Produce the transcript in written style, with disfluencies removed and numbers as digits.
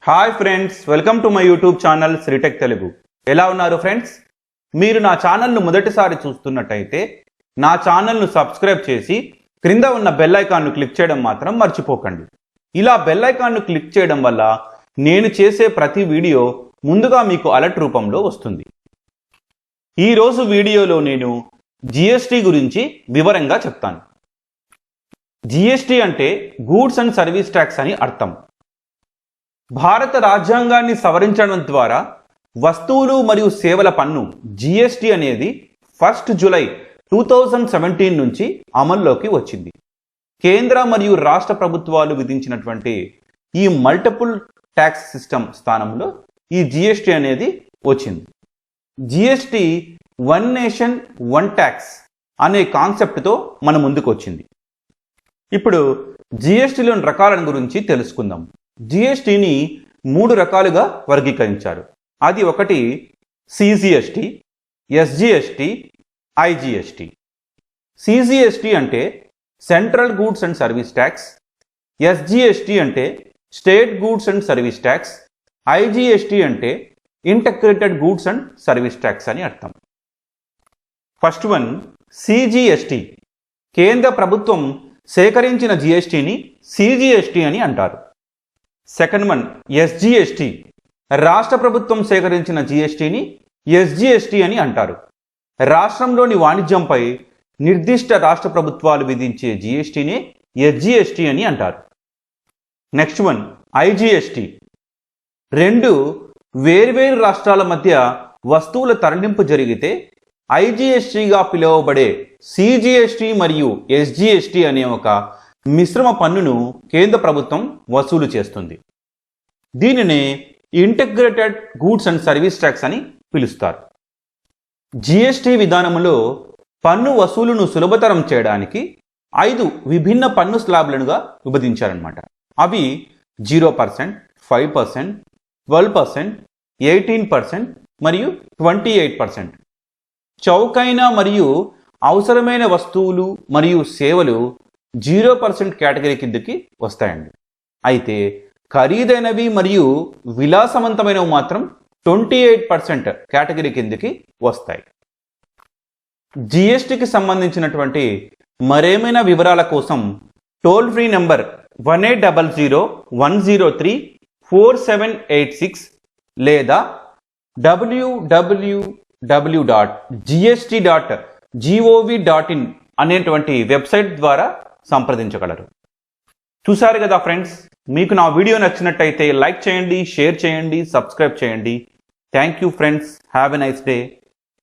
Hi friends, welcome to my YouTube channel Sritech Telugu. ఎలా ఉన్నారు friends? మీరు నా ఛానల్ను మొదటిసారి చూస్తున్నట్టయితే నా ఛానల్ను సబ్స్క్రైబ్ చేసి క్రింద ఉన్న బెల్ ఐకాన్ను క్లిక్ చేయడం మాత్రం మర్చిపోకండి. ఇలా బెల్ ఐకాన్ను క్లిక్ చేయడం వల్ల నేను చేసే ప్రతి వీడియో ముందుగా మీకు అలర్ట్ రూపంలో వస్తుంది. ఈరోజు వీడియోలో నేను జిఎస్టీ గురించి వివరంగా చెప్తాను. జిఎస్టీ అంటే గూడ్స్ అండ్ సర్వీస్ ట్యాక్స్ అని అర్థం. భారత రాజ్యాంగాన్ని సవరించడం ద్వారా వస్తువులు మరియు సేవల పన్ను జిఎస్టీ అనేది 1 జూలై 2017 నుంచి అమల్లోకి వచ్చింది. కేంద్ర మరియు రాష్ట్ర ప్రభుత్వాలు విధించినటువంటి ఈ మల్టిపుల్ ట్యాక్స్ సిస్టమ్ స్థానంలో ఈ జిఎస్టీ అనేది వచ్చింది. GST one nation one tax అనే కాన్సెప్ట్తో మన ముందుకు వచ్చింది. ఇప్పుడు జిఎస్టీలోని రకాల గురించి తెలుసుకుందాం. జిఎస్టీని 3 రకాలుగా వర్గీకరించారు. అది ఒకటి సిజిఎస్టీ, ఎస్జిఎస్టీ, ఐజిఎస్టీ. సిజిఎస్టీ అంటే central goods and service tax, SGST అంటే state goods and service tax, IGST అంటే integrated goods and service tax అని అర్థం. First one CGST. కేంద్ర ప్రభుత్వం సేకరించిన జిఎస్టీని సిజిఎస్టీ అని అంటారు. Second one SGST. రాష్ట్ర ప్రభుత్వం సేకరించిన జిఎస్టీని ఎస్జిఎస్టీ అని అంటారు. రాష్ట్రంలోని వాణిజ్యంపై నిర్దిష్ట రాష్ట్ర ప్రభుత్వాలు విధించే జిఎస్టీని ఎస్జిఎస్టీ అని అంటారు. Next one IGST. 2 వేర్వేరు రాష్ట్రాల మధ్య వస్తువుల తరలింపు జరిగితే ఐజిఎస్టీగా పిలువబడే సిజిఎస్టీ మరియు ఎస్జిఎస్టీ అనే ఒక మిశ్రమ పన్నును కేంద్ర ప్రభుత్వం వసూలు చేస్తుంది. దీనిని integrated goods and service tax అని పిలుస్తారు. జిఎస్టీ విధానంలో పన్ను వసూలును సులభతరం చేయడానికి 5 విభిన్న పన్ను స్లాబ్లుగా విభజించారన్నమాట. అవి 0%, 5%, 12%, 18% మరియు 28%. చౌకైన మరియు అవసరమైన వస్తువులు మరియు సేవలు 0% కేటగిరీ కిందకి వస్తాయండి. అయితే ఖరీదైనవి మరియు విలాసవంతమైనవి మాత్రం 28% కేటగిరీ కిందకి వస్తాయి. జిఎస్టీకి సంబంధించినటువంటి మరేమైనా వివరాల కోసం టోల్ ఫ్రీ నెంబర్ 1800-103-4786 లేదా www.gst.gov.in అనేటువంటి వెబ్సైట్ ద్వారా సంప్రదించగలరు. చూసారు కదా ఫ్రెండ్స్, మీకు నా వీడియో నచ్చినట్టయితే లైక్ చేయండి, షేర్ చేయండి, సబ్స్క్రైబ్ చేయండి. Thank you friends. Have a nice day.